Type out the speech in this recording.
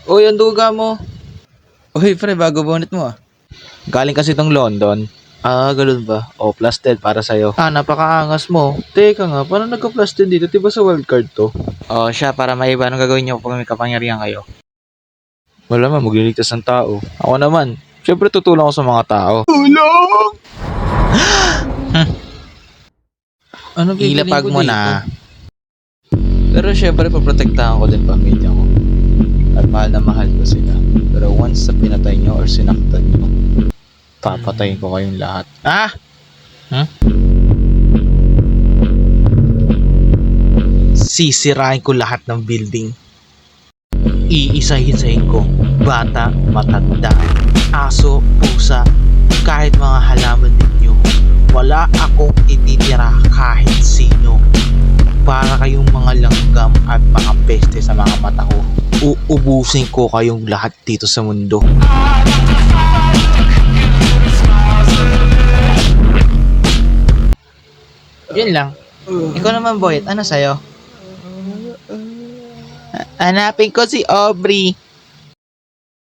Uy, ang duga mo. Uy, pre, bago bonnet mo ah. Galing kasi tong London. Ah, ganun ba? O, plus 10 para sa'yo. Ah, napakaangas mo. Teka nga, paano nagka-plus 10 dito? Diba sa wildcard to? O, siya, para maiba, anong gagawin niyo kung may kapangyarihan kayo? Wala man, magliligtas ng tao. Ako naman, syempre tutulong ako sa mga tao. Tulong! Ano ilapag mo dito? Na. Pero syempre, paprotektahan ko din pamilya ko. At mahal na mahal ko sila. Pero once na pinatay nyo or sinaktan nyo, papatayin ko kayong lahat. Ah! Sisirain ko lahat ng building. Iisa-isahin ko. Bata, matanda, aso, pusa, kahit mga halaman ninyo. Wala akong ititira kahit sino. Para kayong mga langgam at mga peste sa mga mata ko. Uubusin ko kayong lahat dito sa mundo. Yun lang. Ikaw naman, Boyet, ano sa'yo? Hanapin ko si Aubrey.